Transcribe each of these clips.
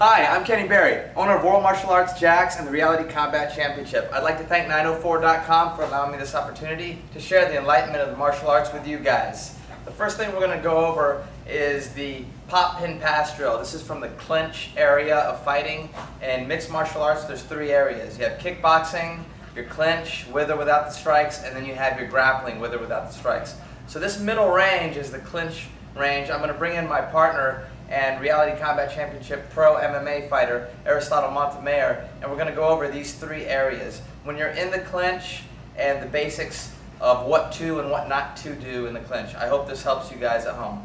Hi, I'm Kenny Berry, owner of World Martial Arts JAX and the Reality Combat Championship. I'd like to thank 904.com for allowing me this opportunity to share the enlightenment of the martial arts with you guys. The first thing we're going to go over is the Pop Pin Pass drill. This is from the clinch area of fighting. In mixed martial arts, there's three areas. You have kickboxing, your clinch, with or without the strikes, and then you have your grappling, with or without the strikes. So this middle range is the clinch range. I'm going to bring in my partner and Reality Combat Championship pro MMA fighter, Aristotle Montemayor, and we're going to go over these three areas. When you're in the clinch and the basics of what to and what not to do in the clinch. I hope this helps you guys at home.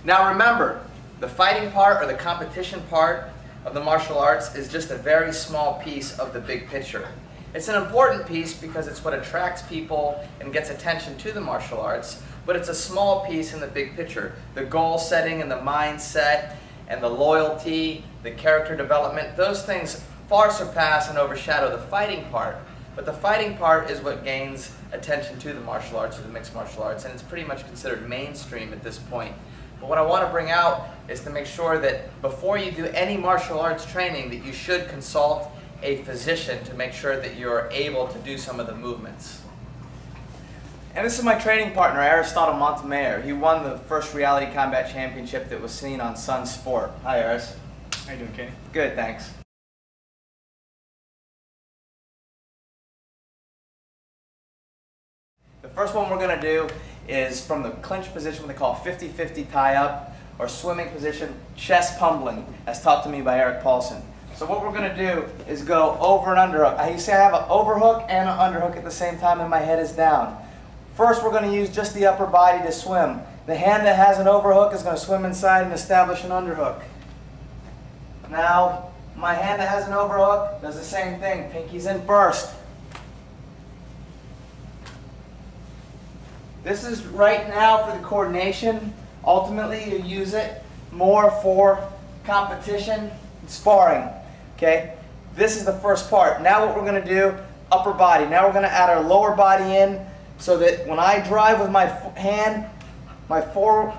Now remember, the fighting part or the competition part of the martial arts is just a very small piece of the big picture. It's an important piece because it's what attracts people and gets attention to the martial arts, but it's a small piece in the big picture. The goal setting and the mindset and the loyalty, the character development, those things far surpass and overshadow the fighting part. But the fighting part is what gains attention to the martial arts or the mixed martial arts, and it's pretty much considered mainstream at this point. But what I want to bring out is to make sure that before you do any martial arts training that you should consult a physician to make sure that you're able to do some of the movements. And this is my training partner, Aristotle Montemayor. He won the first Reality Combat Championship that was seen on Sun Sport. Hi, Aris. How you doing, Kenny? Good, thanks. The first one we're going to do is from the clinch position, what they call 50-50 tie-up, or swimming position, chest pummeling, as taught to me by Erik Paulson. So what we're going to do is go over and underhook. You see I have an overhook and an underhook at the same time and my head is down. First we're going to use just the upper body to swim. The hand that has an overhook is going to swim inside and establish an underhook. Now my hand that has an overhook does the same thing. Pinky's in first. This is right now for the coordination. Ultimately, you use it more for competition and sparring. Okay? This is the first part. Now what we're going to do, upper body. Now we're going to add our lower body in so that when I drive with my hand, my forearm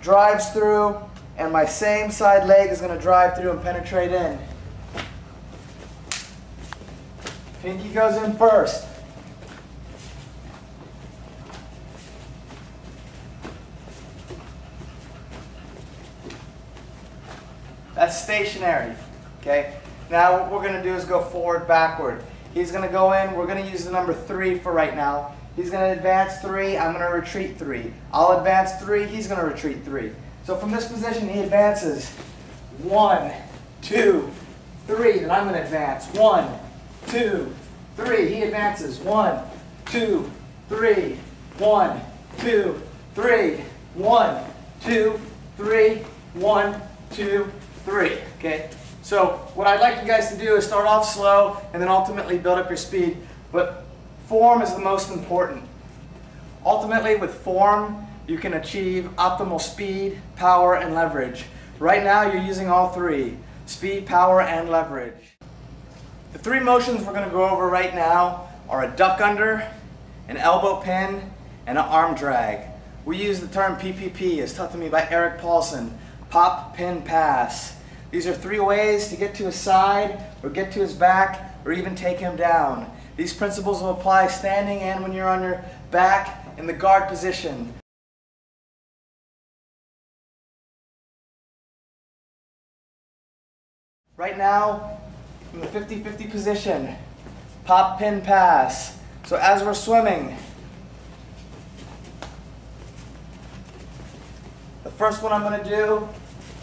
drives through and my same side leg is going to drive through and penetrate in. Pinky goes in first. That's stationary, okay? Now what we're going to do is go forward, backward. He's going to go in, we're going to use the number 3 for right now. He's going to advance 3, I'm going to retreat 3. I'll advance 3, he's going to retreat 3. So from this position he advances 1, 2, 3, then I'm going to advance 1, 2, 3. He advances 1, 2, 3, 1, 2, 3, 1, 2, 3, 1, 2, 3. Okay? So what I'd like you guys to do is start off slow and then ultimately build up your speed. But form is the most important. Ultimately with form you can achieve optimal speed, power, and leverage. Right now you're using all three. Speed, power, and leverage. The three motions we're going to go over right now are a duck under, an elbow pin, and an arm drag. We use the term PPP as taught to me by Erik Paulson. Pop, pin, pass. These are three ways to get to his side, or get to his back, or even take him down. These principles will apply standing and when you're on your back in the guard position. Right now, in the 50-50 position, pop, pin, pass. So as we're swimming, the first one I'm going to do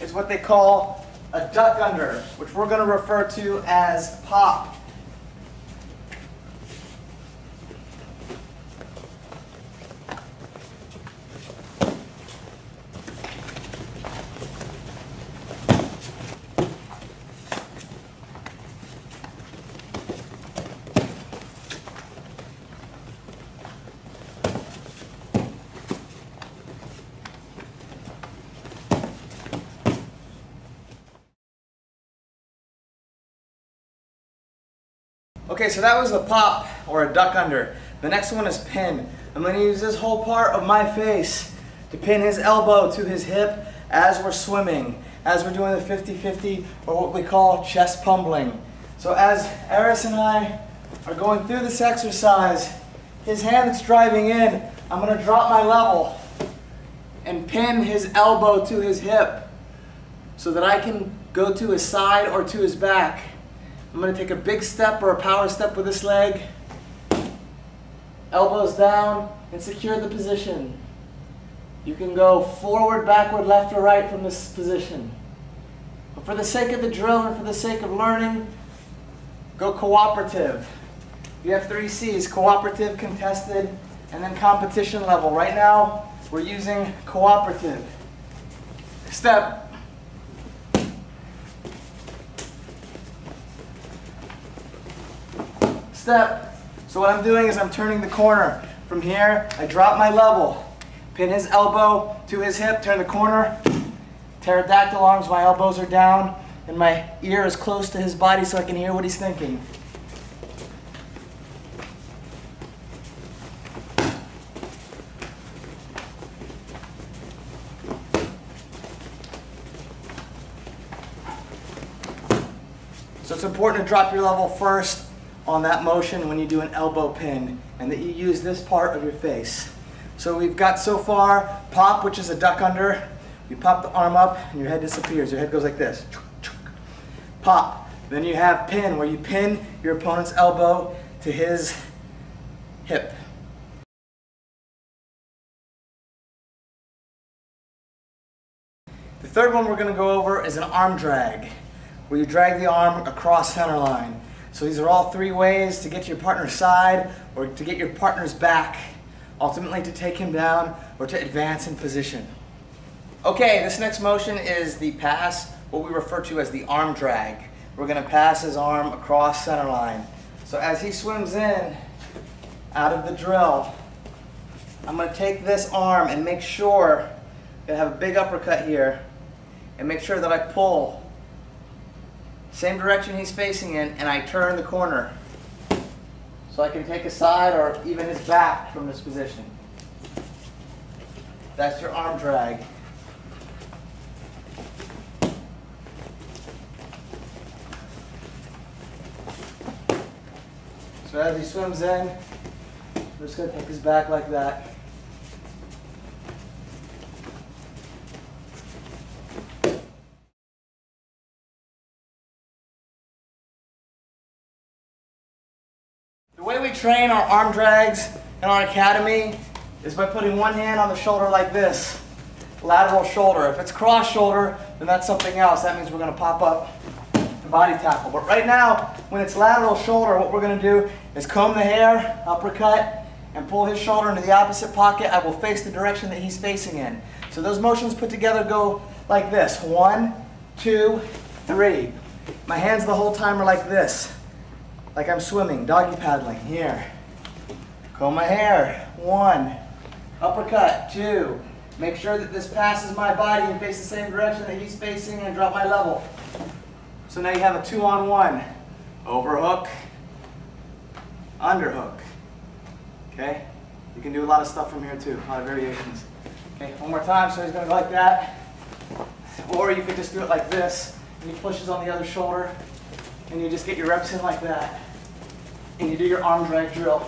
is what they call a duck under, which we're going to refer to as pop. Okay, so that was a pop, or a duck under. The next one is pin. I'm going to use this whole part of my face to pin his elbow to his hip as we're swimming. as we're doing the 50-50, or what we call chest pummeling. So as Eris and I are going through this exercise, his hand that's driving in, I'm going to drop my level and pin his elbow to his hip so that I can go to his side or to his back. I'm going to take a big step or a power step with this leg, elbows down, and secure the position. You can go forward, backward, left, or right from this position. But for the sake of the drill and for the sake of learning, go cooperative. You have 3 C's: cooperative, contested, and then competition level. Right now, we're using cooperative. Step. Step. So what I'm doing is I'm turning the corner. From here, I drop my level, pin his elbow to his hip, turn the corner, pterodactyl arms, my elbows are down, and my ear is close to his body so I can hear what he's thinking. So it's important to drop your level first on that motion when you do an elbow pin, and that you use this part of your face. So we've got so far pop, which is a duck under. You pop the arm up and your head disappears. Your head goes like this. Pop. Then you have pin, where you pin your opponent's elbow to his hip. The third one we're going to go over is an arm drag, where you drag the arm across center line. So these are all 3 ways to get to your partner's side or to get your partner's back, ultimately to take him down or to advance in position. Okay, this next motion is the pass, what we refer to as the arm drag. We're going to pass his arm across center line. So as he swims in out of the drill, I'm going to take this arm and make sure that I have a big uppercut here, and make sure that I pull same direction he's facing in, and I turn the corner so I can take his side or even his back from this position. That's your arm drag. So as he swims in, we're just going to take his back like that. The way we train our arm drags in our academy is by putting one hand on the shoulder like this, lateral shoulder. If it's cross shoulder, then that's something else. That means we're going to pop up the body tackle. But right now, when it's lateral shoulder, what we're going to do is comb the hair, uppercut, and pull his shoulder into the opposite pocket. I will face the direction that he's facing in. So those motions put together go like this. 1, 2, 3. My hands the whole time are like this, like I'm swimming, doggy paddling. Here. Comb my hair. 1. Uppercut. 2. Make sure that this passes my body and face the same direction that he's facing, and drop my level. So now you have a 2-on-1. Overhook, underhook. Okay? You can do a lot of stuff from here too, a lot of variations. Okay, one more time. So he's going to go like that. Or you could just do it like this, and he pushes on the other shoulder, and you just get your reps in like that. And you do your arm drag drill.